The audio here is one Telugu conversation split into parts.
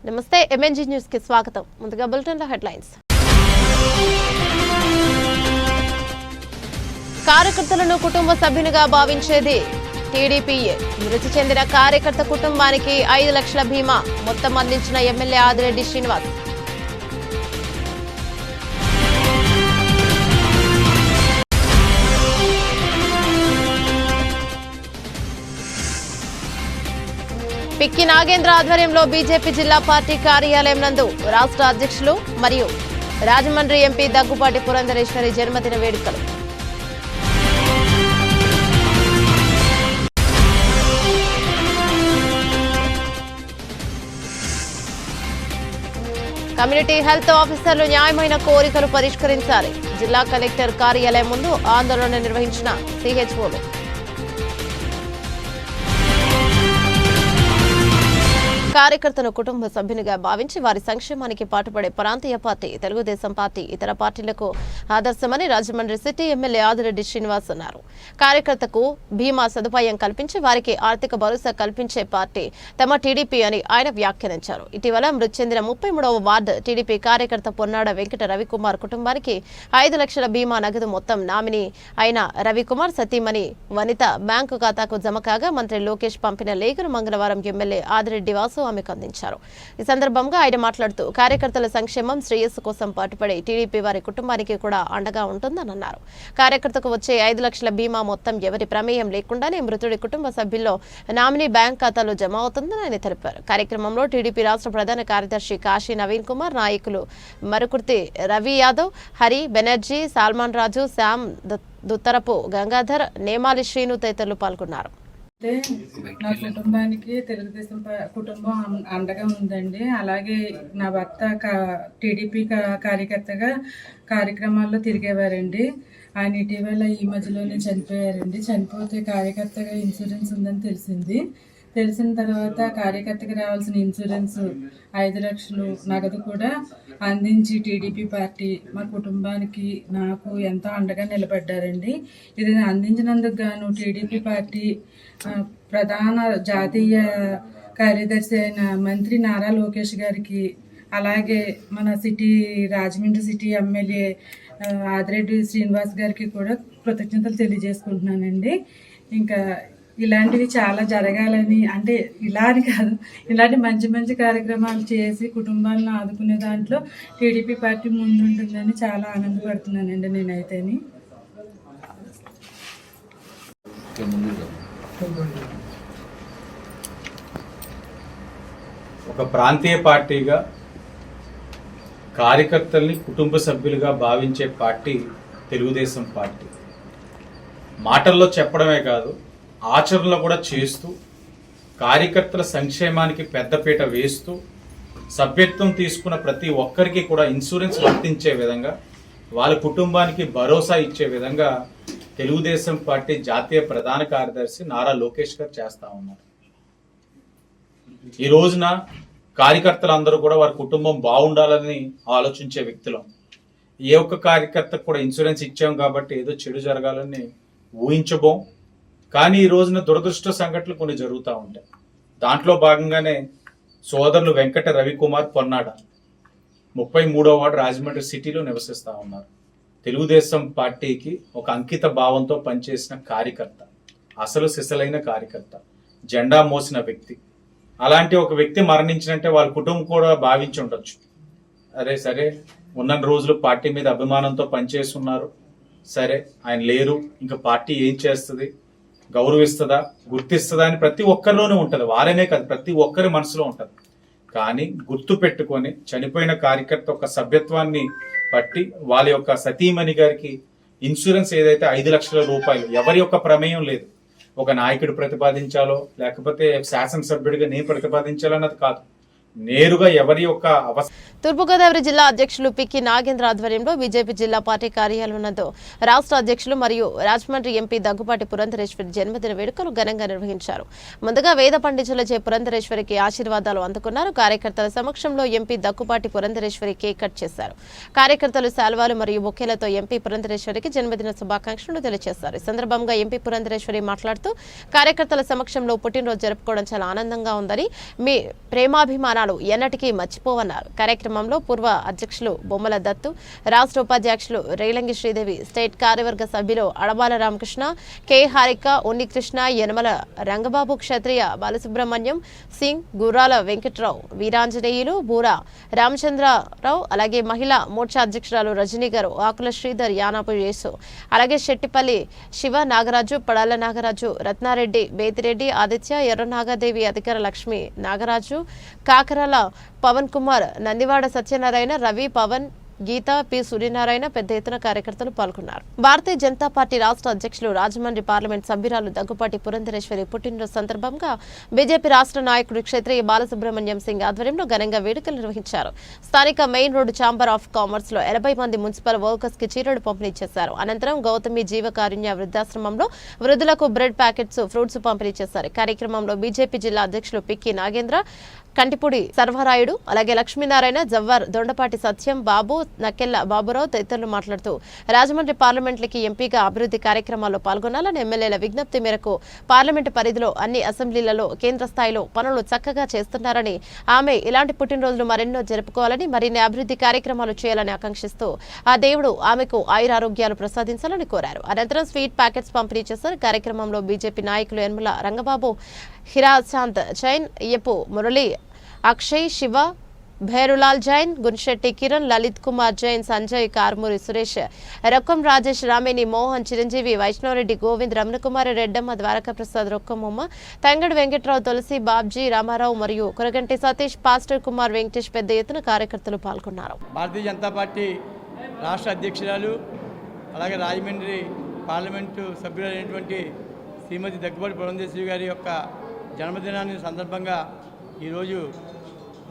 నమస్తే ఎంఎన్జీ న్యూస్ కి స్వాగతం. ముందుగా బులెటిన్ లో హెడ్లైన్స్. కార్యకర్తలను కుటుంబ సభ్యునిగా భావించేది టీడీపీయే. మృతి చెందిన కార్యకర్త కుటుంబానికి 5 లక్షల బీమా మొత్తం అందించిన ఎమ్మెల్యే ఆదిరెడ్డి శ్రీనివాస్. పిక్కి నాగేంద్ర ఆధ్వర్యంలో బీజేపీ జిల్లా పార్టీ కార్యాలయం నందు రాష్ట్ర అధ్యక్షులు మరియు రాజమండ్రి ఎంపీ దగ్గుపాటి పురంధరేశ్వరి జన్మదిన వేడుకలు. కమ్యూనిటీ హెల్త్ ఆఫీసర్లు న్యాయమైన కోరికలు పరిష్కరించాలి. జిల్లా కలెక్టర్ కార్యాలయం ముందు ఆందోళన నిర్వహించిన సిహెచ్ఓలు. కార్యకర్తను కుటుంబ సభ్యునిగా భావించి వారి సంక్షేమానికి పాటుపడే ప్రాంతీయ పార్టీ తెలుగుదేశం పార్టీ ఇతర పార్టీలకు ఆదర్శమని రాజమండ్రి సిటీ ఎమ్మెల్యే ఆదిరెడ్డి శ్రీనివాస్ అన్నారు. కార్యకర్తకు బీమా సదుపాయం కల్పించి వారికి ఆర్థిక భరోసా కల్పించే పార్టీ తమ టీడీపీ అని ఆయన వ్యాఖ్యానించారు. ఇటీవల మృతి చెందిన 33వ వార్డు టీడీపీ కార్యకర్త పొన్నాడ వెంకట రవికుమార్ కుటుంబానికి 5 లక్షల బీమా నగదు మొత్తం నామినీ అయిన రవికుమార్ సతీమణి వనిత బ్యాంకు ఖాతాకు జమ కాగా మంత్రి లోకేష్ పంపిన లేఖను మంగళవారం ఎమ్మెల్యే ఆదిరెడ్డి వాసు ఆమెకు అందించారు. ఈ సందర్భంగా ఆయన మాట్లాడుతూ కార్యకర్తల సంక్షేమం శ్రేయస్సు కోసం పాటుపడే టీడీపీ వారి కుటుంబానికి కూడా అండగా ఉంటుందని అన్నారు. కార్యకర్తకు వచ్చే 5 లక్షల బీమా మొత్తం ఎవరి ప్రమేయం లేకుండానే మృతుడి కుటుంబ సభ్యుల్లో నామినీ బ్యాంక్ ఖాతాలో జమ అవుతుందని ఆయన తెలిపారు. కార్యక్రమంలో టీడీపీ రాష్ట్ర ప్రధాన కార్యదర్శి కాశీ నవీన్ కుమార్, నాయకులు మరుకుర్తి రవి యాదవ్, హరి బెనర్జీ, సాల్మాన్ రాజు, శ్యామ్ దుత్తరపు గంగాధర్, నేమాలి శ్రీను తదితరులు పాల్గొన్నారు. నా కుటుంబానికి తెలుగుదేశం కుటుంబం అండగా ఉందండి. అలాగే నా భర్త టీడీపీ కార్యకర్తగా కార్యక్రమాల్లో తిరిగేవారండి. ఆయన ఇటీవల ఈ మధ్యలోనే చనిపోయారండి. చనిపోతే కార్యకర్తగా ఇన్సూరెన్స్ ఉందని తెలిసిన తర్వాత కార్యకర్తకి రావాల్సిన ఇన్సూరెన్స్ 5 లక్షలు నగదు కూడా అందించి టీడీపీ పార్టీ మా కుటుంబానికి నాకు ఎంతో అండగా నిలబడ్డారండి. ఇది అందించినందుకు గాను టీడీపీ పార్టీ ప్రధాన జాతీయ కార్యదర్శి అయిన మంత్రి నారా లోకేష్ గారికి, అలాగే మన రాజమండ్రి సిటీ ఎమ్మెల్యే ఆదిరెడ్డి శ్రీనివాస్ గారికి కూడా కృతజ్ఞతలు తెలియజేసుకుంటున్నానండి. ఇంకా ఇలాంటివి చాలా జరగాలని, అంటే ఇలా అని కాదు, ఇలాంటి మంచి మంచి కార్యక్రమాలు చేసి కుటుంబాలను ఆదుకునే దాంట్లో టీడీపీ పార్టీ ముందుంటుందని చాలా ఆనందపడుతున్నానండి నేనైతేని. ఒక ప్రాంతీయ పార్టీగా కార్యకర్తల్ని కుటుంబ సభ్యులుగా భావించే పార్టీ తెలుగుదేశం పార్టీ. మాటల్లో చెప్పడమే కాదు, ఆచరణలో కూడా చేస్తూ కార్యకర్తల సంక్షేమానికి పెద్దపీట వేస్తూ సభ్యత్వం తీసుకున్న ప్రతి ఒక్కరికి కూడా ఇన్సూరెన్స్ వర్తించే విధంగా వాళ్ళ కుటుంబానికి భరోసా ఇచ్చే విధంగా తెలుగుదేశం పార్టీ జాతీయ ప్రధాన కార్యదర్శి నారా లోకేష్ గారు చేస్తా ఉన్నారు. ఈ రోజున కార్యకర్తలందరూ కూడా వారి కుటుంబం బాగుండాలని ఆలోచించే వ్యక్తులు. ఏ ఒక్క కార్యకర్తకు కూడా ఇన్సూరెన్స్ ఇచ్చాం కాబట్టి ఏదో చెడు జరగాలని ఊహించబోం. కానీ ఈ రోజున దురదృష్ట సంఘటనలు కొన్ని జరుగుతూ ఉంటాయి. దాంట్లో భాగంగానే సోదరులు వెంకట రవికుమార్ పొన్నాడ 33వ వార్డు రాజమండ్రి సిటీలో నివసిస్తూ ఉన్నారు. తెలుగుదేశం పార్టీకి ఒక అంకిత భావంతో పనిచేసిన కార్యకర్త, అసలు సిసలైన కార్యకర్త, జెండా మోసిన వ్యక్తి. అలాంటి ఒక వ్యక్తి మరణించినంటే వాళ్ళ కుటుంబం కూడా భావించి ఉండొచ్చు, అరే సరే ఉన్న రోజులు పార్టీ మీద అభిమానంతో పనిచేస్తున్నారు, సరే ఆయన లేరు, ఇంకా పార్టీ ఏం చేస్తుంది, గౌరవిస్తుందా, గుర్తిస్తుందా అని ప్రతి ఒక్కరిలోనూ ఉంటుంది. వారనే కాదు, ప్రతి ఒక్కరి మనసులో ఉంటుంది. కానీ గుర్తు పెట్టుకొని చనిపోయిన కార్యకర్త యొక్క సభ్యత్వాన్ని బట్టి వాళ్ళ యొక్క సతీమణి గారికి ఇన్సూరెన్స్ ఏదైతే 5 లక్షల రూపాయలు ఎవరి యొక్క ప్రమేయం లేదు. ఒక నాయకుడు ప్రతిపాదించాలో లేకపోతే శాసనసభ్యుడిగా నేను ప్రతిపాదించాలో అన్నది కాదు, నేరుగా ఎవరి యొక్క తూర్పుగోదావరి జిల్లా అధ్యక్షులు పిక్కి నాగేంద్ర ఆధ్వర్యంలో బీజేపీ జిల్లా పార్టీ కార్యాలయం నందు రాష్ట్ర అధ్యక్షులు మరియు రాజమండ్రి ఎంపీ దగ్గుపాటి పురంధరేశ్వరి జన్మదిన వేడుకలు ఘనంగా నిర్వహించారు. ముందుగా వేద పండితులచే పురంధరేశ్వరికి ఆశీర్వాదాలు అందుకున్నారు. కార్యకర్తల సమక్షంలో MP Daggubati Purandeswari cake cut చేశారు. కార్యకర్తలు శాల్వాలు మరియు బొకేలతో ఎంపీ పురంధరేశ్వరికి జన్మదిన శుభాకాంక్షలు తెలియజేశారు. ఈ సందర్భంగా ఎంపీ పురంధరేశ్వరి మాట్లాడుతూ కార్యకర్తల సమక్షంలో పుట్టినరోజు జరుపుకోవడం చాలా ఆనందంగా ఉందని, మీ ప్రేమాభిమానాలు దినాలు ఎన్నటికీ మర్చిపోవన్నారు. కార్యక్రమంలో పూర్వ అధ్యక్షులు బొమ్మల దత్తు, రాష్ట్ర ఉపాధ్యక్షులు రేలంగి శ్రీదేవి, స్టేట్ కార్యవర్గ సభ్యులు అడబాల రామకృష్ణ, కె హారిక, ఉన్నికృష్ణ, యనమల రంగబాబు, క్షత్రియ బాలసుబ్రహ్మణ్యం సింగ్, గుర్రాల వెంకట్రావు, వీరాంజనేయులు, బూరా రామచంద్రరావు, అలాగే మహిళా మోర్చా అధ్యక్షురాలు రజనీ గారు, ఆకుల శ్రీధర్, యానాపు యేసు, అలాగే శెట్టిపల్లి శివ, నాగరాజు, పడాల నాగరాజు, రత్నారెడ్డి, బేతిరెడ్డి, ఆదిత్య, ఎర్రనాగదేవి, అధికార లక్ష్మి, నాగరాజు, కాకరాల పవన్ కుమార్, నందివాడ సత్యనారాయణ, రవి, పవన్, గీత, పి సూర్యనారాయణ పెద్ద ఎత్తున కార్యకర్తలు పాల్గొన్నారు. భారతీయ జనతా పార్టీ రాష్ట్ర అధ్యక్షులు రాజమండ్రి పార్లమెంట్ సభ్యురాలు దగ్గుపాటి పురంధరేశ్వరి పుట్టినరోజు సందర్భంగా బీజేపీ రాష్ట్ర నాయకుడు క్షత్రియ బాలసుబ్రహ్మణ్యం సింగ్ ఆధ్వర్యంలో ఘనంగా వేడుకలు నిర్వహించారు. స్థానిక main road chamber of commerce లో 80 మంది మున్సిపల్ వర్కర్స్ కి చీరలు పంపిణీ చేశారు. అనంతరం గౌతమి జీవకారుణ్య వృద్ధాశ్రమంలో వృద్ధులకు బ్రెడ్ ప్యాకెట్స్, ఫ్రూట్స్ పంపిణీ చేశారు. కార్యక్రమంలో బీజేపీ జిల్లా అధ్యక్షులు పిక్కి నాగేంద్ర, కంటిపూడి సర్వరాయుడు, అలాగే లక్ష్మీనారాయణ, జవ్వర్, దొండపాటి సత్యం, బాబు, నక్కెళ్ల బాబురావు తదితరులు మాట్లాడుతూ రాజమండ్రి పార్లమెంట్లకి ఎంపీగా అభివృద్ధి కార్యక్రమాల్లో పాల్గొనాలని, ఎమ్మెల్యేల విజ్ఞప్తి మేరకు పార్లమెంటు పరిధిలో అన్ని అసెంబ్లీలలో కేంద్ర స్థాయిలో పనులు చక్కగా చేస్తున్నారని, ఆమె ఇలాంటి పుట్టినరోజులు మరెన్నో జరుపుకోవాలని, మరిన్ని అభివృద్ధి కార్యక్రమాలు చేయాలని ఆకాంక్షిస్తూ ఆ దేవుడు ఆమెకు ఆయురారోగ్యాలు ప్రసాదించాలని కోరారు. అనంతరం స్వీట్ ప్యాకెట్స్ పంపిణీ చేశారు. కార్యక్రమంలో బీజేపీ నాయకులు యనమల రంగబాబు, హిరాచాంద్ జైన్, అయ్యపు మురళి, అక్షయ్, శివ, భైరులాల్ జైన్, గున్షెట్టి కిరణ్, లలిత్ కుమార్ జైన్, సంజయ్, కార్మూరి సురేష్, రొక్కం రాజేష్, రామేని మోహన్, చిరంజీవి, వైష్ణవరెడ్డి, గోవింద్, రమణకుమారి, రెడ్డమ్మ, ద్వారకాప్రసాద్, రొక్కమ్మ, తంగడి వెంకట్రావు, తులసి, బాబ్జీ, రామారావు మరియు కురగంటి సతీష్, పాస్టర్ కుమార్, వెంకటేష్ పెద్ద ఎత్తున కార్యకర్తలు పాల్గొన్నారు. భారతీయ జనతా పార్టీ రాష్ట్ర అధ్యక్షురాలు, అలాగే రాజమండ్రి పార్లమెంటు సభ్యులైనటువంటి శ్రీమతి దగ్గుబాటి పురంధేశ్వరి గారి యొక్క జన్మదినాన్ని సందర్భంగా ఈరోజు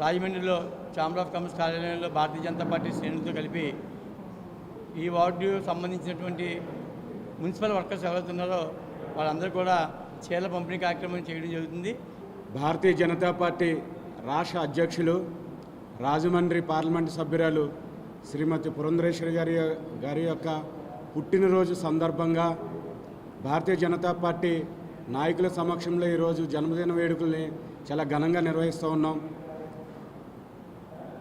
రాజమండ్రిలో ఛాంబర్ ఆఫ్ కామర్స్ కార్యాలయంలో భారతీయ జనతా పార్టీ శ్రేణులతో కలిపి ఈ వార్డు సంబంధించినటువంటి మున్సిపల్ వర్కర్స్ ఎవరైతున్నారో వాళ్ళందరూ కూడా చీరల పంపిణీ కార్యక్రమం చేయడం జరుగుతుంది. భారతీయ జనతా పార్టీ రాష్ట్ర అధ్యక్షులు, రాజమండ్రి పార్లమెంటు సభ్యురాలు శ్రీమతి పురంధరేశ్వరి గారి యొక్క పుట్టినరోజు సందర్భంగా భారతీయ జనతా పార్టీ నాయకుల సమక్షంలో ఈరోజు జన్మదిన వేడుకల్ని చాలా ఘనంగా నిర్వహిస్తూ ఉన్నాం.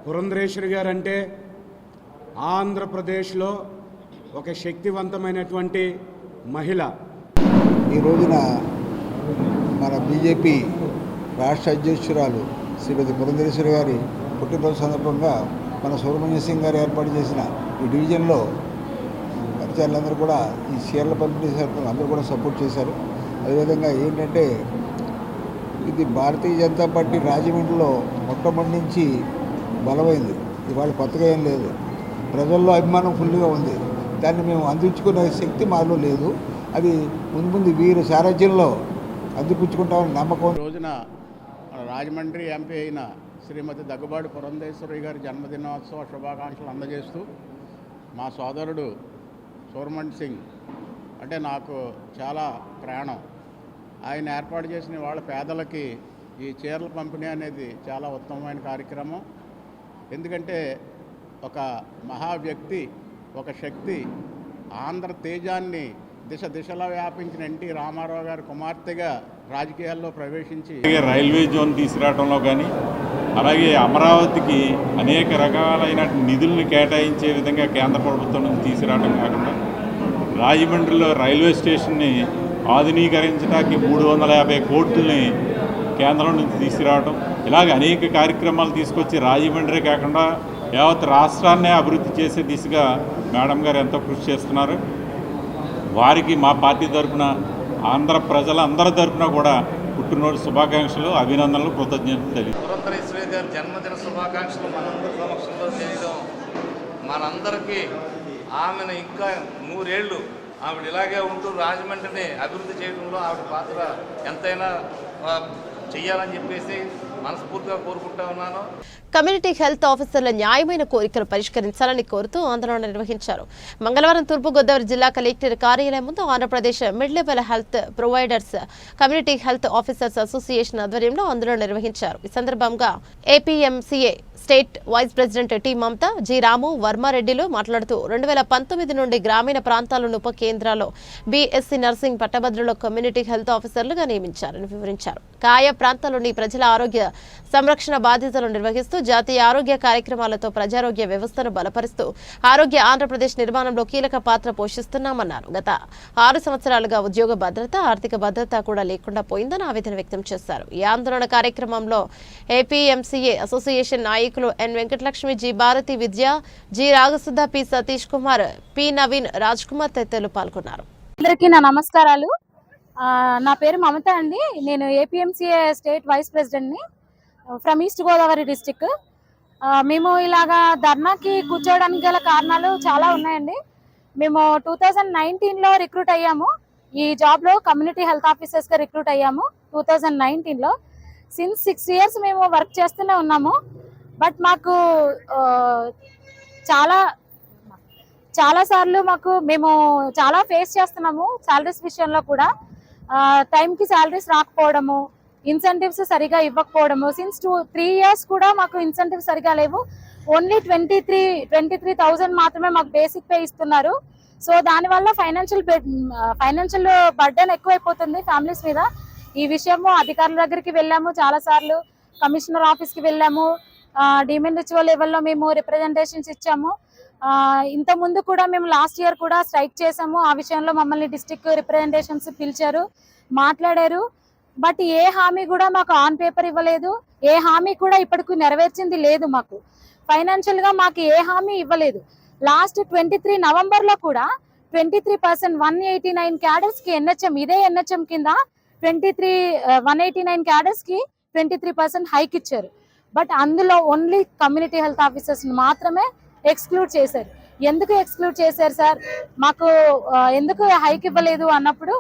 పురంధరేశ్వరి గారు అంటే ఆంధ్రప్రదేశ్లో ఒక శక్తివంతమైనటువంటి మహిళ. ఈ రోజున మన బీజేపీ రాష్ట్ర అధ్యక్షురాలు శ్రీమతి పురంధరేశ్వరి గారి పుట్టినరోజు సందర్భంగా మన సుబ్రహ్మణ్య సింగ్ గారు ఏర్పాటు చేసిన ఈ డివిజన్లో అధికారులందరూ కూడా ఈ చీరల పంపిణీ అందరూ కూడా సపోర్ట్ చేశారు. అదేవిధంగా ఏంటంటే ఇది భారతీయ జనతా పార్టీ రాజమండ్రిలో మొట్టమొదటి నుంచి బలమైంది. ఇవాళ కొత్తగా ఏం లేదు. ప్రజల్లో అభిమానం ఫుల్గా ఉంది. దాన్ని మేము అందించుకునే శక్తి మాలో లేదు. అది ముందు వీరు సారథ్యంలో అందిపుచ్చుకుంటామని నమ్మకం. రోజున రాజమండ్రి ఎంపీ అయిన శ్రీమతి దగ్గుబాటి పురంధేశ్వరి గారి జన్మదినోత్సవ శుభాకాంక్షలు అందజేస్తూ మా సోదరుడు సుబ్రహ్మణ్య సింగ్ అంటే నాకు చాలా ప్రాణం. ఆయన ఏర్పాటు చేసిన వాళ్ళ పేదలకి ఈ చీరల పంపిణీ అనేది చాలా ఉత్తమమైన కార్యక్రమం. ఎందుకంటే ఒక మహా వ్యక్తి, ఒక శక్తి, ఆంధ్ర తేజాన్ని దిశలా వ్యాపించిన ఎన్టీ రామారావు గారి కుమార్తెగా రాజకీయాల్లో ప్రవేశించి రైల్వే జోన్ తీసుకురావడంలో కానీ, అలాగే అమరావతికి అనేక రకాలైన నిధులను కేటాయించే విధంగా కేంద్ర ప్రభుత్వం నుంచి తీసుకురావడం కాకుండా రాజమండ్రిలో రైల్వే స్టేషన్ని ఆధునీకరించడానికి 350 కోట్లని కేంద్రం నుంచి తీసుకురావడం, ఇలాగ అనేక కార్యక్రమాలు తీసుకొచ్చి రాజమండ్రి కాకుండా యావత్ రాష్ట్రాన్నే అభివృద్ధి చేసే దిశగా మేడం గారు ఎంతో కృషి చేస్తున్నారు. వారికి మా పార్టీ తరఫున, ఆంధ్ర ప్రజలందరి తరఫున కూడా పుట్టినరోజు శుభాకాంక్షలు, అభినందనలు, కృతజ్ఞతలు తెలియదు. పురంధరేశ్వరి గారి జన్మదిన శుభాకాంక్షలు మనందరి సమక్షంలో చేయడం, మనందరికీ ఆమెను ఇంకా 100 ఏళ్ళు ఆవిడ ఇలాగే ఉంటూ రాజమండ్రిని అభివృద్ధి చేయడంలో ఆవిడ పాత్ర ఎంతైనా చెయ్యాలని చెప్పేసి మనస్ఫూర్తిగా కోరుకుంటా ఉన్నాను. కమ్యూనిటీ హెల్త్ ఆఫీసర్ల న్యాయమైన కోరికలు పరిష్కరించాలని కోరుతూ ఆందోళన నిర్వహించారు. మంగళవారం తూర్పుగోదావరి జిల్లా కలెక్టర్ కార్యాలయం ముందు Andhra Pradesh mid level health providers community health officers association ఆధ్వర్యంలో ఆందోళన నిర్వహించారు. ఈ సందర్భంగా ఏపీఎంసీఏ స్టేట్ వైస్ ప్రెసిడెంట్ టి మమత, జి రాము, వర్మారెడ్డిలు మాట్లాడుతూ 2019 నుండి గ్రామీణ ప్రాంతాలను ఉప కేంద్రాల్లో బీఎస్సీ నర్సింగ్ పట్టభద్రుల కమ్యూనిటీ హెల్త్ ఆఫీసర్లుగా నియమించారని వివరించారు. ఆయా ప్రాంతాల్లోని ప్రజల ఆరోగ్య సంరక్షణ బాధ్యతలు నిర్వహిస్తూ జాతీయ ఆరోగ్య కార్యక్రమాలతో ప్రజారోగ్య వ్యవస్థను బలపరుస్తూ ఆరోగ్య ఆంధ్రప్రదేశ్ నిర్మాణంలో కీలక పాత్ర పోషిస్తున్నామన్నారు. గత 6 సంవత్సరాలుగా ఉద్యోగ భద్రత, ఆర్థిక భద్రత కూడా లేకుండా పోయిందని ఆవేదన వ్యక్తం చేశారు. ఈ ఆందోళన కార్యక్రమంలో ఏపీఎంసీఏ అసోసియేషన్ నాయకులు N Venkatalakshmi, G Bharathi Vidya, G Ragasudha, P Satish Kumar, P Naveen, Raj Kumar తదితరులు పాల్గొన్నారు. అందరికీ నా నమస్కారాలు. నా పేరు మమత అండి. నేను ఏపీఎంసీఏ స్టేట్ వైస్ ప్రెసిడెంట్ని ఫ్రమ్ ఈస్ట్ గోదావరి డిస్టిక్. మేము ఇలాగా ధర్నాకి కూర్చోవడానికి గల కారణాలు చాలా ఉన్నాయండి. మేము 2019లో రిక్రూట్ అయ్యాము. ఈ జాబ్లో కమ్యూనిటీ హెల్త్ ఆఫీసర్స్గా రిక్రూట్ అయ్యాము 2019లో. సిన్స్ 6 years మేము వర్క్ చేస్తూనే ఉన్నాము. బట్ మాకు చాలా సార్లు మేము చాలా ఫేస్ చేస్తున్నాము. శాలరీస్ విషయంలో కూడా టైంకి శాలరీస్ రాకపోవడము, ఇన్సెంటివ్స్ సరిగా ఇవ్వకపోవడము. సిన్స్ 3 years కూడా మాకు ఇన్సెంటివ్స్ సరిగా లేవు. ఓన్లీ 23,000 మాత్రమే మాకు బేసిక్ పే ఇస్తున్నారు. సో దానివల్ల ఫైనాన్షియల్ బర్డెన్ ఎక్కువైపోతుంది ఫ్యామిలీస్ మీద. ఈ విషయము అధికారుల దగ్గరికి వెళ్ళాము, చాలా సార్లు కమిషనర్ ఆఫీస్కి వెళ్ళాము, డిఎంహెచ్ఓ లెవెల్లో మేము రిప్రజెంటేషన్స్ ఇచ్చాము. ఇంత ముందు కూడా మేము లాస్ట్ ఇయర్ కూడా స్ట్రైక్ చేసాము. ఆ విషయంలో మమ్మల్ని డిస్ట్రిక్ట్ రిప్రజెంటేషన్స్ పిలిచారు, మాట్లాడారు. బట్ ఏ హామీ కూడా మాకు ఆన్ పేపర్ ఇవ్వలేదు. ఏ హామీ కూడా ఇప్పటికి నెరవేర్చింది లేదు. మాకు ఫైనాన్షియల్ గా మాకు ఏ హామీ ఇవ్వలేదు. లాస్ట్ 23 నవంబర్లో కూడా 23% 189 క్యాడర్స్ కి ఎన్హెచ్ఎం, ఇదే ఎన్హెచ్ఎం కింద 189 క్యాడర్స్ కి 23% హైక్ ఇచ్చారు. బట్ అందులో ఓన్లీ కమ్యూనిటీ హెల్త్ ఆఫీసర్స్ మాత్రమే ఎక్స్క్లూడ్ చేశారు. ఎందుకు ఎక్స్క్లూడ్ చేశారు సార్, మాకు ఎందుకు హైక్ ఇవ్వలేదు అన్నప్పుడు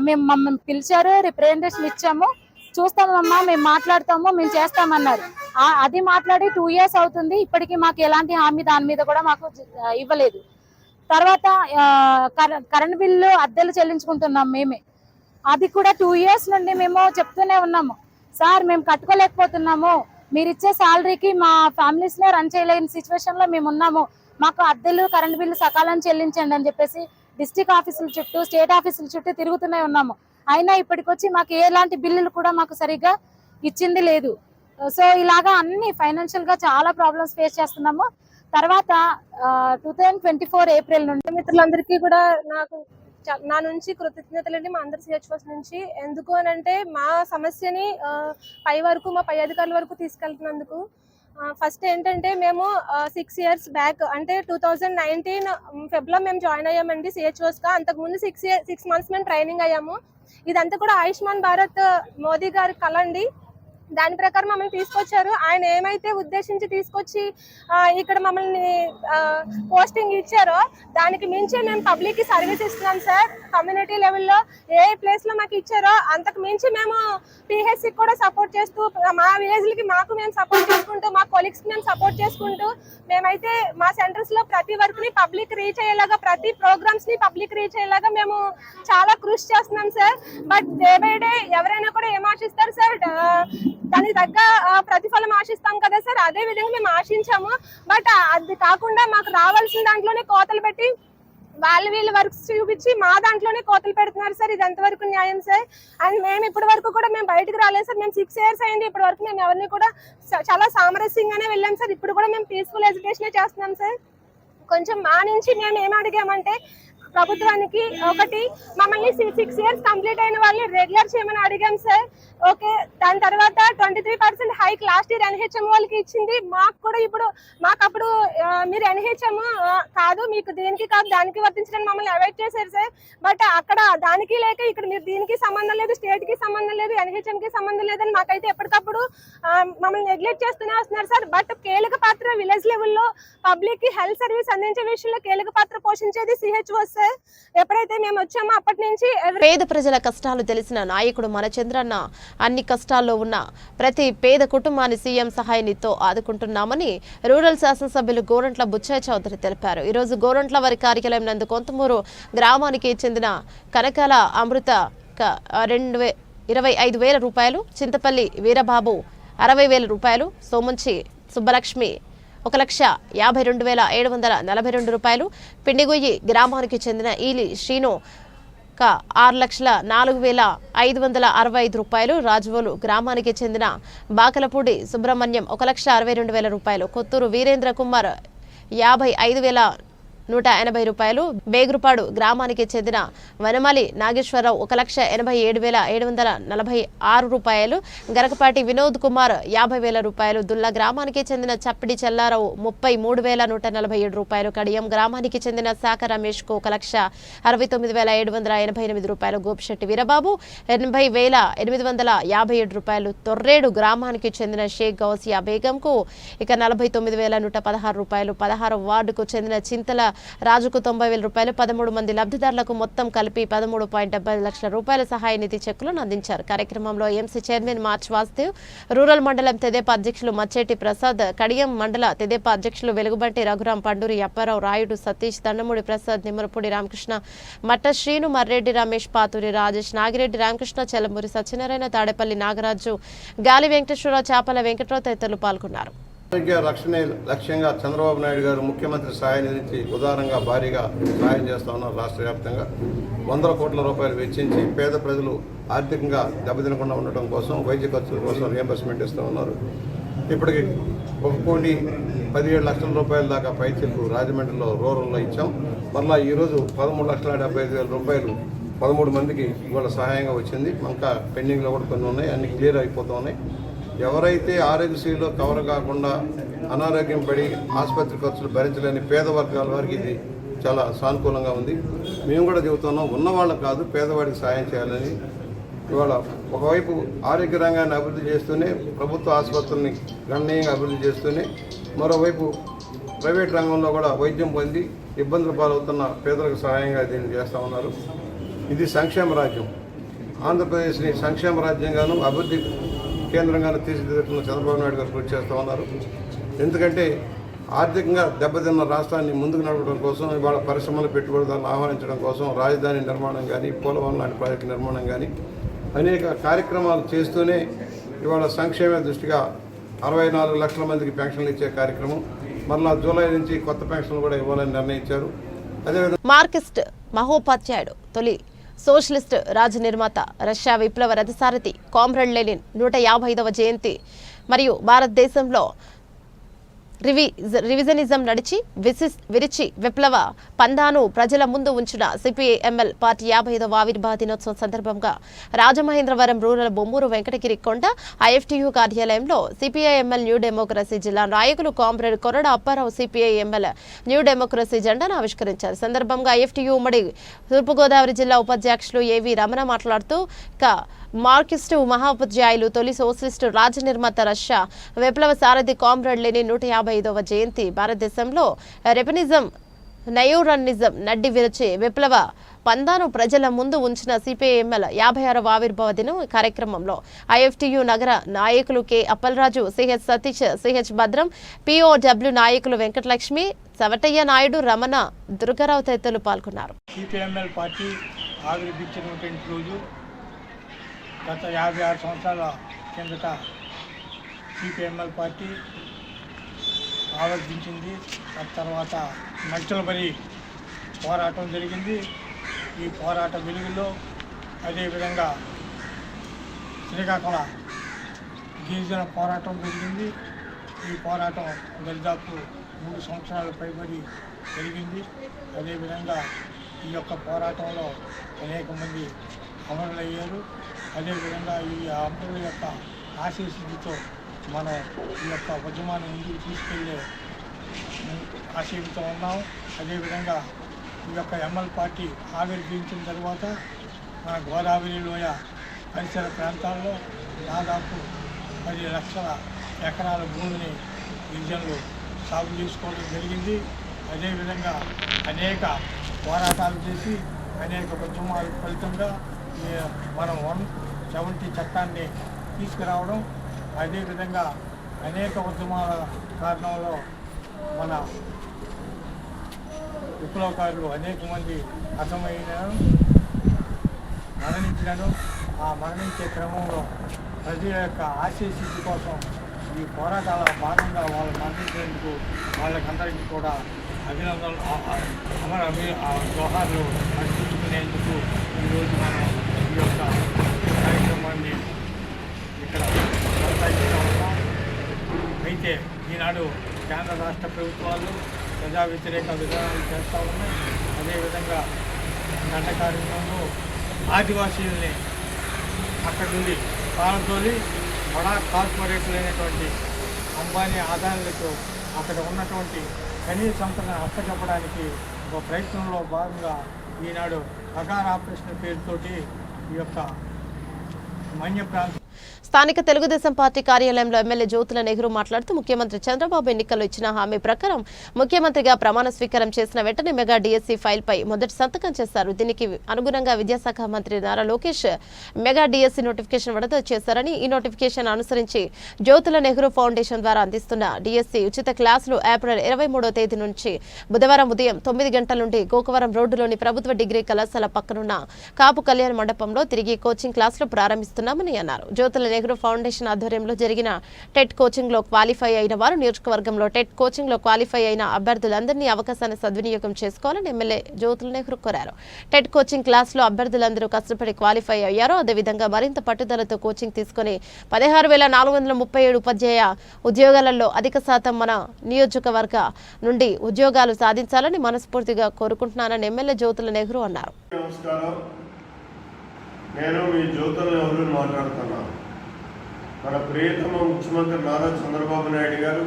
మమ్మల్ని పిలిచారు, రిప్రజెంటేషన్ ఇచ్చాము, చూస్తామమ్మా, మేము మాట్లాడతాము, మేము చేస్తామన్నారు. అది మాట్లాడి 2 years అవుతుంది. ఇప్పటికీ మాకు ఎలాంటి హామీ దాని మీద కూడా మాకు ఇవ్వలేదు. తర్వాత కరెంట్ బిల్లు అద్దెలు చెల్లించుకుంటున్నాం మేమే. అది కూడా 2 years నుండి మేము చెప్తూనే ఉన్నాము, సార్ మేము కట్టుకోలేకపోతున్నాము, మీరు ఇచ్చే శాలరీకి మా ఫ్యామిలీస్ నే రన్ చేయలేని సిచ్యువేషన్ లో మేము ఉన్నాము, మాకు అద్దెలు కరెంట్ బిల్లు సకాలం చెల్లించండి అని చెప్పేసి డిస్ట్రిక్ట్ ఆఫీసుల చుట్టూ, స్టేట్ ఆఫీసుల చుట్టూ తిరుగుతూనే ఉన్నాము. అయినా ఇప్పటికొచ్చి మాకు ఎలాంటి బిల్లులు కూడా మాకు సరిగ్గా ఇచ్చింది లేదు. సో ఇలాగా అన్ని ఫైనాన్షియల్ గా చాలా ప్రాబ్లమ్స్ ఫేస్ చేస్తున్నాము. తర్వాత 2024 ఏప్రిల్ నుండి మిత్రులందరికీ కూడా నా నుంచి కృతజ్ఞతలండి, మా అందరి సిహెచ్ఓస్ నుంచి. ఎందుకు అని అంటే మా సమస్యని పై అధికారుల వరకు తీసుకెళ్తున్నందుకు. ఫస్ట్ ఏంటంటే మేము 6 years బ్యాక్ అంటే 2019 ఫెబ్లో మేము జాయిన్ అయ్యామండి సిహెచ్ఓస్గా. అంతకుముందు 6 months మేము ట్రైనింగ్ అయ్యాము. ఇదంతా కూడా ఆయుష్మాన్ భారత్ మోదీ గారి కళ అండి. దాని ప్రకారం మమ్మల్ని తీసుకొచ్చారు. ఆయన ఏమైతే ఉద్దేశించి తీసుకొచ్చి ఇక్కడ మమ్మల్ని పోస్టింగ్ ఇచ్చారో దానికి మించి మేము పబ్లిక్ కి సర్వీస్ ఇస్తున్నాం సార్. కమ్యూనిటీ లెవెల్లో ఏ ప్లేస్ లో మాకు ఇచ్చారో అంతకు మించి మేము పిహెచ్సి కూడా సపోర్ట్ చేస్తూ, మా విలేజ్లకి మేము సపోర్ట్ చేసుకుంటూ, మా కొలీగ్స్ మేము సపోర్ట్ చేసుకుంటూ, మేమైతే మా సెంటర్స్ లో ప్రతి వర్క్ ని పబ్లిక్ రీచ్ అయ్యేలాగా, ప్రతి ప్రోగ్రామ్స్ ని పబ్లిక్ రీచ్ అయ్యేలాగా మేము చాలా కృషి చేస్తున్నాం sir. But day by day ఎవరైనా కూడా ఏం ఆశిస్తారు సార్, దానికి తగ్గ ప్రతిఫలం ఆశిస్తాం కదా సార్. అదే విధంగా మేము ఆశించాము. బట్ అది కాకుండా మాకు రావాల్సిన దాంట్లోనే కోతలు పెట్టి వీళ్ళు వర్క్స్ చూపించి మా దాంట్లోనే కోతలు పెడుతున్నారు సార్. ఇది ఎంతవరకు న్యాయం సార్? అండ్ మేము ఇప్పటి వరకు కూడా మేము బయటకు రాలేదు సార్. మేము 6 years అయింది. ఇప్పటి వరకు మేము ఎవరిని కూడా చాలా సామరస్యంగానే వెళ్ళాం సార్. ఇప్పుడు కూడా మేము పీస్ఫుల్ ఎడ్యుకేషన్ చేస్తున్నాం సార్. కొంచెం మా నుంచి మేము ఏం అడిగామంటే ప్రభుత్వానికి ఒకటి మమ్మల్ని 6 years కంప్లీట్ అయిన వాళ్ళని రెగ్యులర్ చేయమని అడిగాం సార్. ఓకే, దాని తర్వాత 23% హైక్ లాస్ట్ ఇయర్ ఎన్హెచ్ఎం వాళ్ళకి ఇచ్చింది. మాకు కూడా ఇప్పుడు అప్పుడు మీరు ఎన్హెచ్ఎం కాదు, మీకు దీనికి కాదు దానికి వర్తించడానికి మమ్మల్ని అవాయిడ్ చేశారు సార్. బట్ అక్కడ దానికి లేక ఇక్కడ మీరు దీనికి సంబంధం లేదు, స్టేట్ కి సంబంధం లేదు, ఎన్హెచ్ఎం కి సంబంధం లేదని మాకైతే ఎప్పటికప్పుడు మమ్మల్ని నెగ్లెక్ట్ చేస్తూనే వస్తున్నారు సార్. బట్ కీలక పాత్ర విలేజ్ లెవెల్లో పబ్లిక్ కి హెల్త్ సర్వీస్ అందించే విషయంలో కీలక పాత్ర పోషించేది సిహెచ్ఓ సార్. ఎప్పుడైతే మేము వచ్చామో అప్పటి నుంచి పేద ప్రజల కష్టాలు తెలిసిన నాయకుడు మన చంద్రన్న అన్ని కష్టాల్లో ఉన్న ప్రతి పేద కుటుంబాన్ని సీఎం సహాయ నిధితో ఆదుకుంటున్నామని రూరల్ శాసనసభ్యులు గోరంట్ల బుచ్చయ్య చౌదరి తెలిపారు. ఈ రోజు గోరంట్ల వారి కార్యాలయం నందు కొంతమూరు గ్రామానికి చెందిన కనకాల అమృత 25,000 రూపాయలు, చింతపల్లి వీరబాబు 60,000 రూపాయలు, సోమంచి సుబ్బలక్ష్మి 1,52,742 రూపాయలు, పిండిగొయ్యి గ్రామానికి చెందిన ఈలి శ్రీను 6,04,565 రూపాయలు, రాజవోలు గ్రామానికి చెందిన బాకలపూడి సుబ్రహ్మణ్యం 1,62,000 రూపాయలు, కొత్తూరు వీరేంద్ర కుమార్ 55,180 రూపాయలు, బేగురుపాడు గ్రామానికి చెందిన వనమలి నాగేశ్వరరావు 1,87,746 రూపాయలు, గరకపాటి వినోద్ కుమార్ 50,000 రూపాయలు, దుల్లా గ్రామానికి చెందిన చప్పిడి చెల్లారావు 33,147 రూపాయలు, కడియం గ్రామానికి చెందిన శాఖ రమేష్ కు 1,69,788 రూపాయలు, గోపిశెట్టి వీరబాబు 80,857 రూపాయలు, తొర్రేడు గ్రామానికి చెందిన షేక్ గౌసియా బేగంకు ఇక 49,116 రూపాయలు, 16వ వార్డుకు చెందిన చింతల రాజుకు 90,000 రూపాయలు, 13 మంది లబ్ధిదారులకు మొత్తం కలిపి 13.75 లక్షల రూపాయల సహాయ నిధి చెక్కులను అందించారు. కార్యక్రమంలో MC chairman March Vasudev, rural మండలం తెదేపా అధ్యక్షులు మచ్చేటి ప్రసాద్, కడియం మండల తెదేపా అధ్యక్షులు వెలుగుబంటి రఘురాం, పండూరి అప్పారావు, రాయుడు సతీష్, దండమూడి ప్రసాద్, నిమ్మరపూడి రామకృష్ణ, మట్ట శ్రీను, మర్రెడ్డి రమేష్, పాతూరి రాజేష్, నాగిరెడ్డి రామకృష్ణ, చెల్లమూరి సత్యనారాయణ, తాడేపల్లి నాగరాజు, గాలి వెంకటేశ్వరరావు, చాపల వెంకటరావు తదితరులు పాల్గొన్నారు. ఆరోగ్య రక్షణే లక్ష్యంగా చంద్రబాబు నాయుడు గారు ముఖ్యమంత్రి సహాయ నిధి ఉదారంగా భారీగా సహాయం చేస్తూ ఉన్నారు. రాష్ట్ర వ్యాప్తంగా 100 కోట్ల రూపాయలు వెచ్చించి పేద ప్రజలు ఆర్థికంగా దెబ్బతినకుండా ఉండటం కోసం వైద్య ఖర్చుల కోసం రియంబర్స్మెంట్ ఇస్తూ ఉన్నారు. ఇప్పటికి 1,17 లక్షల రూపాయల దాకా పైచిలకు రాజమండ్రిలో రూరల్లో ఇచ్చాం. మరలా ఈరోజు 13,75,000 రూపాయలు 13 మందికి ఇవాళ సహాయంగా వచ్చింది. ఇంకా పెండింగ్లో కూడా కొన్ని ఉన్నాయి, అన్ని క్లియర్ అయిపోతూ ఉన్నాయి. ఎవరైతే ఆరోగ్యశ్రీలో కవర్ కాకుండా అనారోగ్యం పడి ఆసుపత్రి ఖర్చులు భరించలేని పేద వర్గాల వారికి ఇది చాలా సానుకూలంగా ఉంది. మేము కూడా చెబుతున్నాం, ఉన్నవాళ్ళకు కాదు పేదవాడికి సాయం చేయాలని. ఇవాళ ఒకవైపు ఆరోగ్య రంగాన్ని అభివృద్ధి చేస్తూనే ప్రభుత్వ ఆసుపత్రుల్ని గణనీయంగా అభివృద్ధి చేస్తూనే మరోవైపు ప్రైవేట్ రంగంలో కూడా వైద్యం పొంది ఇబ్బందులు పాలవుతున్న పేదలకు సహాయంగా దీన్ని చేస్తూ ఉన్నారు. ఇది సంక్షేమ రాజ్యం. ఆంధ్రప్రదేశ్ని సంక్షేమ రాజ్యంగాను అభివృద్ధి కేంద్రంగాను తీర్చిదిద్దుతున్న చంద్రబాబు నాయుడు గారు కృషి చేస్తూ ఉన్నారు. ఎందుకంటే ఆర్థికంగా దెబ్బతిన్న రాష్ట్రాన్ని ముందుకు నడపడం కోసం, ఇవాళ పరిశ్రమల పెట్టుబడిదారులను ఆహ్వానించడం కోసం రాజధాని నిర్మాణం కానీ, పోలవరం లాంటి ప్రాజెక్టు నిర్మాణం కానీ అనేక కార్యక్రమాలు చేస్తూనే ఇవాళ సంక్షేమ దృష్టిగా 64 లక్షల మందికి పెన్షన్లు ఇచ్చే కార్యక్రమం, మరలా జూలై నుంచి కొత్త పెన్షన్లు కూడా ఇవ్వాలని నిర్ణయించారు. అదేవిధంగా మార్క్సిస్ట్ మహోపాధ్యాయుడు, తొలి సోషలిస్ట్ రాజ నిర్మాత, రష్యా విప్లవ రథసారథి కామ్రేడ్ లెనిన్ 155వ జయంతి మరియు భారతదేశంలో రివిజనిజం నడిచి విరిచి విప్లవ పందాను ప్రజల ముందు ఉంచిన సిపిఐఎంఎల్ పార్టీ 55వ ఆవిర్భావ దినోత్సవం సందర్భంగా రాజమహేంద్రవరం రూరల్ బొమ్మూరు వెంకటగిరి కొండ ఐఎఫ్టియు కార్యాలయంలో సిపిఐఎంఎల్ న్యూ డెమోక్రసీ జిల్లా నాయకులు comrade Korada Apparao CPIML new democracy జెండాను ఆవిష్కరించారు. సందర్భంగా ఐఎఫ్టియు ఉమ్మడి తూర్పుగోదావరి జిల్లా ఉపాధ్యక్షులు ఏవి రమణ మాట్లాడుతూ మార్క్సిస్టు మహోపాధ్యాయులు, తొలి సోషలిస్టు రాజ నిర్మాత, రష్యా విప్లవ సారథి కామ్రేడ్ లెనిన్ 155వ జయంతి, భారతదేశంలో రెపనిజం నయోరనిజం నడ్డి విరచి విప్లవ పందాను ప్రజల ముందు ఉంచిన సిపిఐఎంఎల్ 56వ ఆవిర్భావ దినం కార్యక్రమంలో ఐఎఫ్టియు నగర నాయకులు K Appalaraju, CH Satish, CH భద్రం, పిఓడబ్ల్యూ నాయకులు వెంకటలక్ష్మి, సవటయ్య నాయుడు, రమణ, దుర్గారావు తదితరులు పాల్గొన్నారు. సిపిఐఎంఎల్ పార్టీ ఆవిర్భించినటువంటి రోజు గత 56 సంవత్సరాల కిందట సిపిఐఎంఎల్ పార్టీ ఆవిర్భించింది. ఆ తర్వాత నక్సల్బరీ పోరాటం జరిగింది. ఈ పోరాట వెలుగులో అదేవిధంగా శ్రీకాకుళం గిరిజన పోరాటం జరిగింది. ఈ పోరాటం దాదాపు 3 సంవత్సరాల పైబడి జరిగింది. అదేవిధంగా ఈ యొక్క పోరాటంలో అనేక మంది అమరులయ్యారు. అదేవిధంగా ఈ అమరుల యొక్క ఆశీస్సులతో మనం ఈ యొక్క ఉద్యమాన్ని ముందుకు తీసుకెళ్లే ఆశయంతో ఉన్నాం. అదేవిధంగా ఈ యొక్క ఎంఎల్ పార్టీ ఆవిర్భవించిన తర్వాత మన గోదావరి లోయ పరిసర ప్రాంతాల్లో దాదాపు 10 లక్షల ఎకరాల భూమిని గిరిజనులు సాగు చేసుకోవడం జరిగింది. అదేవిధంగా అనేక పోరాటాలు చేసి అనేక ఉద్యమాల ఫలితంగా మనం 170 చట్టాన్ని తీసుకురావడం, అదేవిధంగా అనేక ఉద్యమాల కారణంలో మన విప్లవకారులు అనేక మంది మరణించినారు. ఆ మరణించే క్రమంలో ప్రజల యొక్క ఆశీస్సు కోసం ఈ పోరాటాల భాగంగా వాళ్ళ చేసినందుకు వాళ్ళకందరికీ కూడా అభినందనలు జోహార్లు అర్పించుకునేందుకు ఈరోజు మనం ఈ యొక్క కార్యక్రమాన్ని ఇక్కడ కొనసాగిస్తూ ఉన్నాం. అయితే ఈనాడు కేంద్ర రాష్ట్ర ప్రభుత్వాలు ప్రజా వ్యతిరేక విధానాలు చేస్తూ ఉన్నాయి. అదేవిధంగా దండకారణ్యంలో ఆదివాసీల్ని అక్కడి నుండి పాలతోలి బడా కార్పొరేట్లైనటువంటి అంబానీ ఆదాయాలతో అక్కడ ఉన్నటువంటి ఖనిజ సంపదను అప్పచెప్పడానికి ఒక ప్రయత్నంలో భాగంగా ఈనాడు అగార్ ఆపరేషన్ పేరుతోటి ఈ యొక్క మన్య ప్రాంతం స్థానిక తెలుగుదేశం పార్టీ కార్యాలయంలో ఎమ్మెల్యే జ్యోతుల నెహ్రూ మాట్లాడుతూ ముఖ్యమంత్రి చంద్రబాబు ఎన్నికల్లో ఇచ్చిన హామీ ప్రకారం ముఖ్యమంత్రిగా ప్రమాణ స్వీకారం చేసిన వెంటనే మెగా డిఎస్సీ ఫైల్పై మొదటి సంతకం చేశారు. దీనికి అనుగుణంగా విద్యాశాఖ మంత్రి Nara Lokesh mega DSC notification విడుదల చేశారని, ఈ నోటిఫికేషన్ అనుసరించి జ్యోతుల నెహ్రూ ఫౌండేషన్ ద్వారా అందిస్తున్న డిఎస్సీ ఉచిత క్లాసులు ఏప్రిల్ 23వ తేదీ నుంచి బుధవారం ఉదయం 9 గంటల నుండి గోకవరం రోడ్డులోని ప్రభుత్వ డిగ్రీ కళాశాల పక్కనున్న కాపు కళ్యాణ మండపంలో తిరిగి కోచింగ్ క్లాసులు ప్రారంభిస్తున్నామని అన్నారు. జ్యోతుల నెహ్రూ ఫౌండేషన్ ఆధ్వర్యంలో జరిగిన టెట్ కోచింగ్ లో క్వాలిఫై అయిన వారు నియోజకవర్గంలో టెట్ కోచింగ్ లో క్వాలిఫై అయిన అభ్యర్థులందరినీ అవకాశాన్ని సద్వినియోగం చేసుకోవాలని ఎమ్మెల్యే జ్యోతుల నెహ్రూ కోరారు. టెట్ కోచింగ్ క్లాస్ లో అభ్యర్థులందరూ కష్టపడి క్వాలిఫై అయ్యారో అదేవిధంగా మరింత పట్టుదలతో కోచింగ్ తీసుకుని 16,437 ఉపాధ్యాయ ఉద్యోగాలలో అధిక శాతం మన నియోజకవర్గ నుండి ఉద్యోగాలు సాధించాలని మనస్ఫూర్తిగా కోరుకుంటున్నానని ఎమ్మెల్యే జ్యోతుల నెహ్రూ అన్నారు. నేను మీ జ్యోతుల నెహ్రూ మాట్లాడుతున్నాను. మన ప్రియతమ ముఖ్యమంత్రి నారా చంద్రబాబు నాయుడు గారు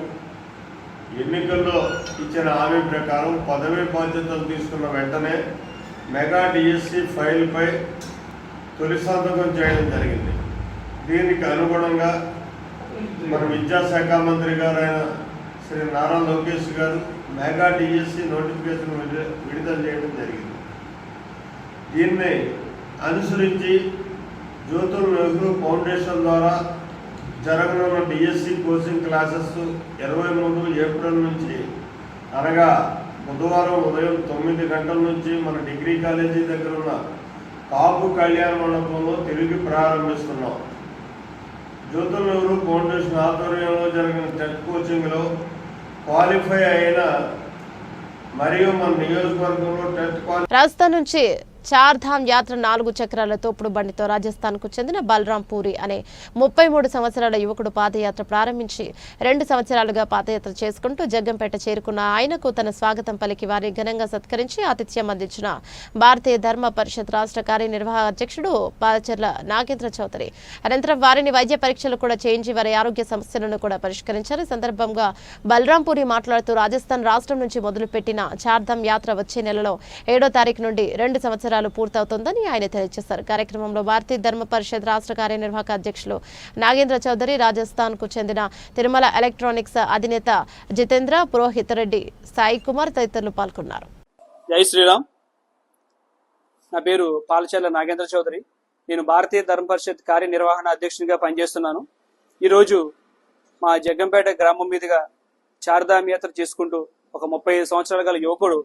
ఎన్నికల్లో ఇచ్చిన హామీ ప్రకారం పదవీ బాధ్యతలు తీసుకున్న వెంటనే మెగా డిఎస్సి ఫైల్పై తొలి సంతకం చేయడం జరిగింది. దీనికి అనుగుణంగా మన విద్యాశాఖ మంత్రి గారైన శ్రీ నారా లోకేష్ గారు మెగా డిఎస్సి నోటిఫికేషన్ విడుదల చేయడం జరిగింది. దీన్ని అనుసరించి జ్యోతుల నెహ్రూ ఫౌండేషన్ ద్వారా జరగనున్న డిఎస్సి కోచింగ్ క్లాసెస్ 23 ఏప్రిల్ నుంచి అనగా బుధవారం ఉదయం 9 గంటల నుంచి మన డిగ్రీ కాలేజీ దగ్గర ఉన్న కాపు కళ్యాణ మండపంలో తిరిగి ప్రారంభిస్తున్నాం. జ్యోతుల నెహ్రూ ఫౌండేషన్ ఆధ్వర్యంలో జరిగిన టెట్ కోచింగ్లో క్వాలిఫై అయిన మరియు మన నియోజకవర్గంలో టెట్ రాజస్థాన్ నుంచి చార్ధామ్ యాత్ర 4 చక్రాల తోపుడు బండితో రాజస్థాన్కు చెందిన బలరాం పూరి అనే 33 సంవత్సరాల యువకుడు పాదయాత్ర ప్రారంభించి 2 సంవత్సరాలుగా పాదయాత్ర చేసుకుంటూ జగ్గంపేట చేరుకున్న ఆయనకు తన స్వాగతం పలికి వారిని ఘనంగా సత్కరించి ఆతిథ్యం అందించిన భారతీయ ధర్మ పరిషత్ రాష్ట్ర కార్యనిర్వాహక అధ్యక్షుడు పాలచెర్ల నాగేంద్ర చౌదరి. అనంతరం వారిని వైద్య పరీక్షలు కూడా చేయించి వారి ఆరోగ్య సమస్యలను కూడా పరిష్కరించారు. ఈ సందర్భంగా బలరాం పూరి మాట్లాడుతూ రాజస్థాన్ రాష్ట్రం నుంచి మొదలుపెట్టిన చార్ధామ్ యాత్ర వచ్చే నెలలో 7వ తారీఖు నుండి 2 సంవత్సరాలు పూర్తవుతుందని ఆయన తెలియజేశారు. కార్యక్రమంలో భారతీయ ధర్మ పరిషత్ రాష్ట్ర కార్యనిర్వాహక అధ్యక్షులు నాగేంద్ర చౌదరి, రాజస్థాన్ కు చెందిన తిరుమల ఎలక్ట్రానిక్స్ అధినేత జితేంద్ర, పురోహిత్ రెడ్డి, సాయి కుమార్ తదితరులు పాల్గొన్నారు. జై శ్రీరామ్. నా పేరు పాలచెర్ల నాగేంద్ర చౌదరి. నేను భారతీయ ధర్మ పరిషత్ కార్యనిర్వహణ అధ్యక్షునిగా పనిచేస్తున్నాను. ఈరోజు మా జగ్గంపేట గ్రామం మీదుగా చార్ధామ్ యాత్ర చేసుకుంటూ ఒక 35 సంవత్సరాల గల యువకుడు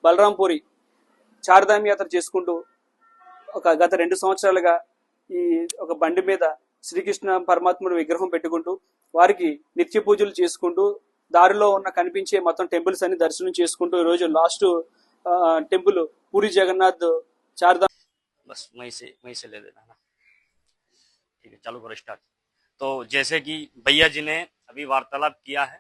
బలరాంపురి చార్ధామ్ యాత్ర చేసుకుంటూ గత 2 సంవత్సరాలుగా ఈ ఒక బండి మీద శ్రీకృష్ణ పరమాత్ముడు విగ్రహం పెట్టుకుంటూ వారికి నిత్య పూజలు చేసుకుంటూ దారిలో ఉన్న కనిపించే మొత్తం టెంపుల్స్ అన్ని దర్శనం చేసుకుంటూ ఈ రోజు లాస్ట్ టెంపుల్ పూరి జగన్నాథ్ చార్ధామ్. बस वहीं से ले देना ना. ठीक है, चालू करो स्टार्ट. तो जैसे कि भैया जी ने अभी वार्तालाप किया है,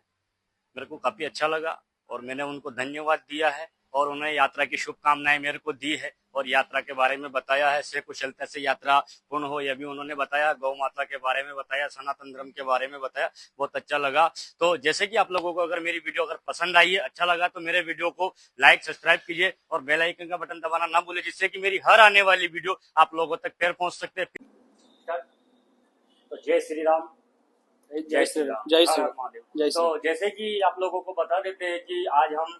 मेरे को काफी अच्छा लगा और मैंने उनको धन्यवाद दिया है और उन्हें यात्रा की शुभकामनाएं मेरे को दी है और यात्रा के बारे में बताया है. से कुशलता से यात्रा पूर्ण हो यह भी उन्होंने बताया. गौ माता के बारे में बताया, सनातन धर्म के बारे में बताया. बहुत अच्छा लगा. तो जैसे कि आप लोगों को अगर मेरी वीडियो अगर पसंद आई है, अच्छा लगा तो मेरे वीडियो को लाइक सब्सक्राइब कीजिए और बेल आइकन का बटन दबाना ना भूलिए, जिससे कि मेरी हर आने वाली वीडियो आप लोगों तक फिर पहुंच सकते हैं. तो जय श्री राम. जय श्री राम. जय श्री राम. तो जैसे कि आप लोगों को बता देते हैं कि आज हम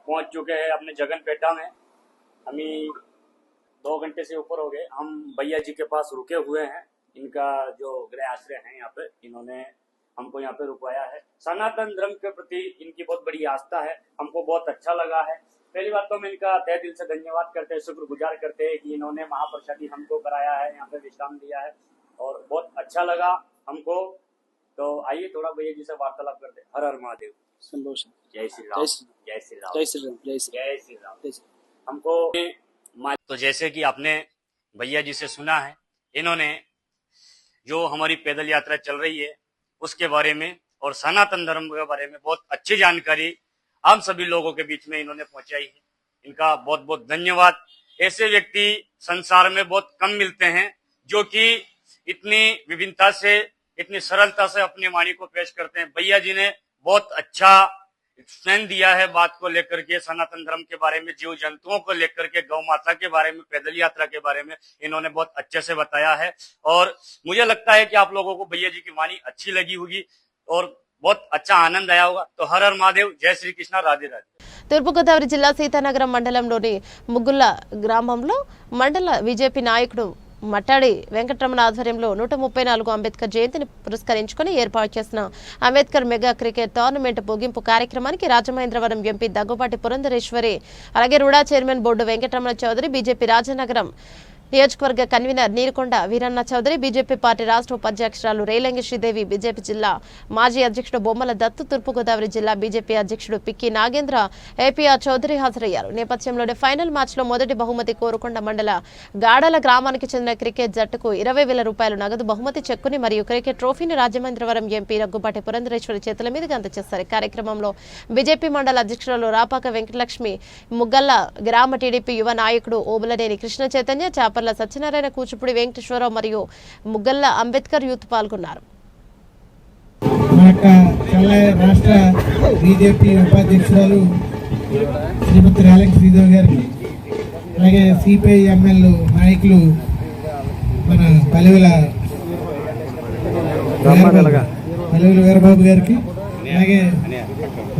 पहुंच चुके हैं अपने जगनपेटा में. हमें 2 घंटे से ऊपर हो गए. हम भैया जी के पास रुके हुए हैं. इनका जो गृह आश्रय है यहाँ पे, इन्होंने हमको यहाँ पे रुकवाया है. सनातन धर्म के प्रति इनकी बहुत बड़ी आस्था है. हमको बहुत अच्छा लगा है. पहली बात तो मैं इनका तहे दिल से धन्यवाद करते हैं, शुक्रगुजार करते हैं कि इन्होंने महाप्रसादी हमको कराया है, यहाँ पे विश्राम दिया है और बहुत अच्छा लगा. हमको। तो आइए थोड़ा भैया जी से वार्तालाप करते हैं। हर हर महादेव, जय श्री राम, जय श्री राम, जय श्री राम, जय श्री राम। हमको तो जैसे कि आपने भैया जी से सुना है, इन्होंने जो हमारी पैदल यात्रा चल रही है उसके बारे में और सनातन धर्म के बारे में बहुत अच्छी जानकारी हम सभी लोगों के बीच में इन्होंने पहुंचाई है। इनका बहुत बहुत धन्यवाद। ऐसे व्यक्ति संसार में बहुत कम मिलते हैं जो कि इतनी विभिन्नता से, इतनी सरलता से अपनी वाणी को पेश करते हैं। भैया जी ने बहुत अच्छा एक्सप्लेन दिया है बात को लेकर के, सनातन धर्म के बारे में, जीव जंतुओं को लेकर के, गौ माता के बारे में, पैदल यात्रा के बारे में इन्होंने बहुत अच्छे से बताया है। और मुझे लगता है कि आप लोगों को भैया जी की वाणी अच्छी लगी होगी और बहुत अच्छा आनंद आया होगा। तो हर हर महादेव, जय श्री कृष्ण, राधे राधे। తూర్పుగోదావరి జిల్లా సీతానగరం మండలంలోని ముగ్గుల గ్రామంలో మండల బీజేపీ నాయకుడు మట్టాడి వెంకటరమణ ఆధ్వర్యంలో 134 అంబేద్కర్ జయంతిని పురస్కరించుకుని ఏర్పాటు చేసిన అంబేద్కర్ మెగా క్రికెట్ టోర్నమెంట్ ముగింపు కార్యక్రమానికి రాజమహేంద్రవరం ఎంపీ దగ్గుబాటి పురంధరేశ్వరి, అలాగే RUDA chairman Boddu Venkataramana Chowdary, BJP Rajanagaram నియోజకవర్గ convener Neerukonda Veeranna Chowdary, BJP party రాష్ట్ర ఉపాధ్యక్షురాలు రేలంగి శ్రీదేవి, బీజేపీ జిల్లా మాజీ అధ్యక్షుడు బొమ్మల దత్తు, తూర్పుగోదావరి జిల్లా బీజేపీ అధ్యక్షుడు పిక్కి నాగేంద్ర, ఏపీఆర్ చౌదరి హాజరయ్యారు. నేపథ్యంలోనే ఫైనల్ మ్యాచ్ లో మొదటి బహుమతి కోరుకొండ మండల గాడాల గ్రామానికి చెందిన క్రికెట్ జట్టుకు 20,000 రూపాయలు నగదు బహుమతి చెక్కుని మరియు క్రికెట్ ట్రోఫీని రాజమహేంద్రవరం ఎంపీ దగ్గుబాటి పురంధరేశ్వరి చేతుల మీదుగా అందజేశారు. కార్యక్రమంలో బీజేపీ మండల అధ్యక్షురాలు రాపాక వెంకటలక్ష్మి, ముగ్గల్ల గ్రామ టీడీపీ యువ నాయకుడు ఓబులనేని కృష్ణ చైతన్య, చాపర్ల సత్యనారాయణ, కూచిపూడి వెంకటేశ్వరరావు మరియు ముగ్గల్ల అంబేద్కర్ యూత్ పాల్గొన్నారు. రాష్ట్ర బీజేపీ ఉపాధ్యక్షురాలు శ్రీమతి రేలంగి శ్రీదేవి గారికి, అలాగే సిపిఐ ఎమ్మెల్యే నాయకులు మన పల్లెల వీరబాబు గారికి, అలాగే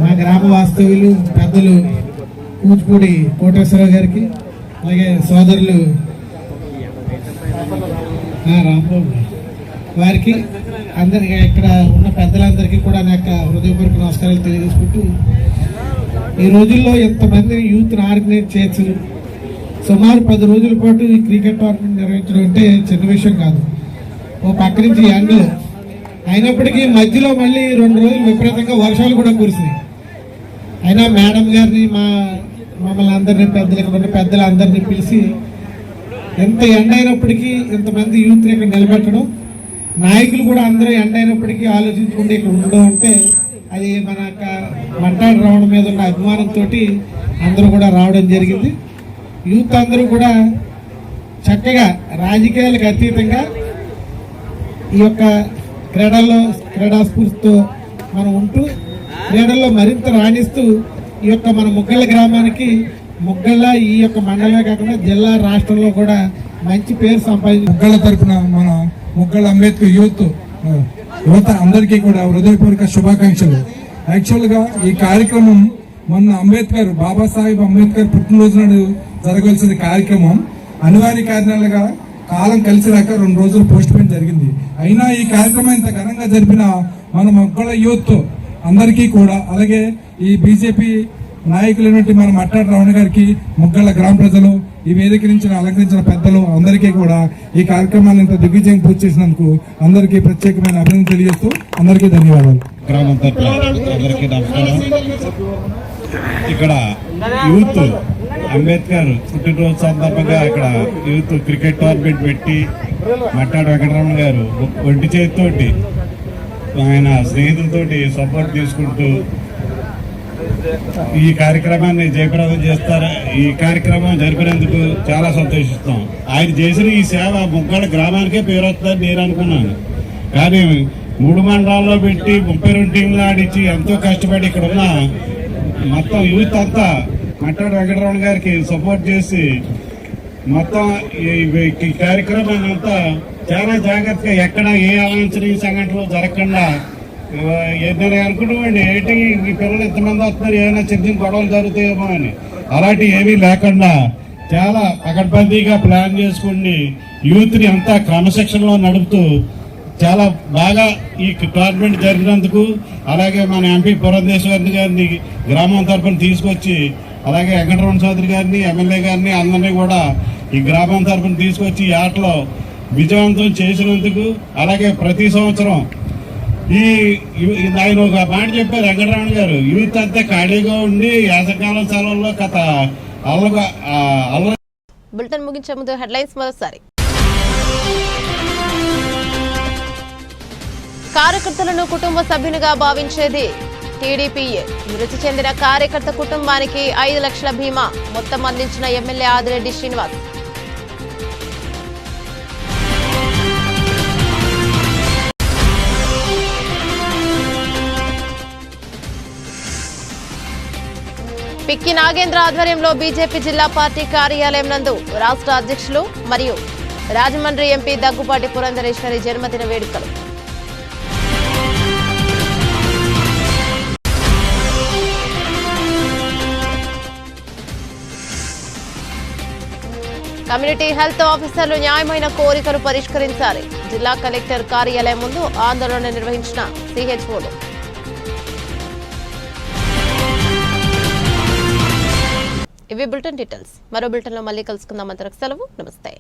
మా గ్రామ వాస్తవ్యులు పెద్దలు కూచిపూడి కోటేశ్వరరావు గారికి, అలాగే సోదరులు రాంబాబు వారికి, అందరికీ ఇక్కడ ఉన్న పెద్దలందరికీ కూడా నా యొక్క హృదయపూర్వక నమస్కారాలు తెలియజేసుకుంటూ, ఈ రోజుల్లో ఎంతమందిని యూత్ని ఆర్గనైజ్ చేయొచ్చు, సుమారు 10 రోజుల పాటు ఈ క్రికెట్ టోర్నమెంట్ నిర్వహించడం అంటే చిన్న విషయం కాదు. ఓ పక్క నుంచి ఎండలు అయినప్పటికీ మధ్యలో మళ్ళీ 2 రోజులు విపరీతంగా వర్షాలు కూడా కురిసినాయి. అయినా మేడం గారిని మమ్మల్ని అందరినీ పెద్దలు అందరినీ పిలిచి ఎంత ఎండ అయినప్పటికీ ఇంతమంది యూత్ని ఇక్కడ నిలబెట్టడం, నాయకులు కూడా అందరూ ఎండ అయినప్పటికీ ఆలోచించుకుంటే ఇక్కడ ఉండడం అంటే అది మన మట్టాడి రావడం మీద ఉన్న అభిమానంతో అందరూ కూడా రావడం జరిగింది. యూత్ అందరూ కూడా చక్కగా రాజకీయాలకు అతీతంగా ఈ యొక్క క్రీడా స్ఫూర్తితో మనం ఉంటూ క్రీడల్లో మరింత రాణిస్తూ ఈ యొక్క మన ముగ్గల గ్రామానికి, ముగ్గళ్ళ ఈ యొక్క మండలమే కాకుండా జిల్లా రాష్ట్రంలో కూడా మంచి పేరు సంపాదించి ముగ్గళ్ళ తరఫున మన ముగ్గళ్ళ అంబేద్కర్ యువత అందరికీ కూడా హృదయపూర్వక శుభాకాంక్షలు. యాక్చువల్గా ఈ కార్యక్రమం మొన్న బాబాసాహెబ్ అంబేద్కర్ పుట్టినరోజు నాడు జరగాల్సిన కార్యక్రమం అనివార్య కారణాలుగా కాలం కలిసి రాక 2 రోజులు పోస్ట్ పోన్ జరిగింది. అయినా ఈ కార్యక్రమం ఇంత ఘనంగా జరిపిన మన ముగ్గళ్ళ యూత్ అందరికీ కూడా, అలాగే ఈ బీజేపీ నాయకులైనటువంటి మన మట్టాడి రమణ గారికి, ముగ్గళ్ళ గ్రామ ప్రజలు, ఈ వేదిక నుంచి అలంకరించిన పెద్దలు అందరికీ కూడా ఈ కార్యక్రమాన్ని ఇంత దిగ్విజయం పూర్తి చేసినందుకు అందరికీ ప్రత్యేకమైన అభినందన తెలియజేస్తూ అందరికీ ధన్యవాదాలు. గ్రామం తరపున అందరికీ నమస్కారం. ఇక్కడ యూత్ అంబేద్కర్ పుట్టినరోజు సందర్భంగా ఇక్కడ యూత్ క్రికెట్ టోర్నమెంట్ పెట్టి మట్టాడి వెంకటరమణ గారు ఒంటి చేతితోటి ఆయన స్నేహితులతోటి సపోర్ట్ తీసుకుంటూ ఈ కార్యక్రమాన్ని జయప్రదం చేస్తారు. ఈ కార్యక్రమం జరిపినందుకు చాలా సంతోషిస్తాం. ఆయన చేసిన ఈ సేవ ముగ్గళ్ళ గ్రామానికే పేరు వస్తుందని నేను అనుకున్నాను. కానీ 3 మండలాల్లో పెట్టి 32 టీంలు ఆడించి ఎంతో కష్టపడి ఇక్కడ ఉన్న మొత్తం యూత్ అంతా మట్టాడి వెంకటరమణ గారికి సపోర్ట్ చేసి మొత్తం ఈ కార్యక్రమాన్ని అంతా చాలా జాగ్రత్తగా ఎక్కడ ఏ అవాంఛనీయ సంఘటనలు జరగకుండా నేను అనుకుంటామండి, ఏంటి ఈ పిల్లలు ఎంతమంది వస్తున్నారు, ఏమైనా చిన్న గొడవలు జరుగుతాయేమో అని. అలాంటి ఏమీ లేకుండా చాలా పకడ్బందీగా ప్లాన్ చేసుకుని యూత్ని అంతా క్రమశిక్షణలో నడుపుతూ చాలా బాగా ఈ టోర్నమెంట్ జరిగినందుకు, అలాగే మన ఎంపీ పురంధేశ్వరి గారిని గ్రామం తరఫున తీసుకొచ్చి, అలాగే వెంకటరమణ చౌదరి గారిని, ఎమ్మెల్యే గారిని అందరినీ కూడా ఈ గ్రామం తరఫున తీసుకొచ్చి ఈ ఆటలో విజయవంతం చేసినందుకు, అలాగే ప్రతి సంవత్సరం ఆయన ఒక మాట చెప్పారు వెంకటరమణ గారు, యూత్ అంతా ఖాళీగా ఉండి వేసవకాలం సెలవుల్లో కథ బులెటిన్ ముగించే ముందు హెడ్లైన్స్ మరోసారి. కార్యకర్తలను కుటుంబ సభ్యునిగా భావించేది టీడీపీఏ. మృతి చెందిన కార్యకర్త కుటుంబానికి 5 లక్షల బీమా మొత్తం అందించిన ఎమ్మెల్యే ఆదిరెడ్డి శ్రీనివాస్. పిక్కి నాగేంద్ర ఆధ్వర్యంలో బీజేపీ జిల్లా పార్టీ కార్యాలయం నందు రాష్ట్ర అధ్యక్షులు మరియు రాజమండ్రి ఎంపీ దగ్గుబాటి పురంధరేశ్వరి జన్మదిన వేడుకలు. కమ్యూనిటీ హెల్త్ ఆఫీసర్లు న్యాయమైన కోరికలు పరిష్కరించాలి. జిల్లా కలెక్టర్ కార్యాలయం ముందు ఆందోళన నిర్వహించిన సిహెచ్ఓలు. ఇవి బులెటిన్ డీటెయిల్స్. మరో బులెటిన్లో మళ్ళీ కలుసుకుందాం. అంతవరకు సెలవు. నమస్తే.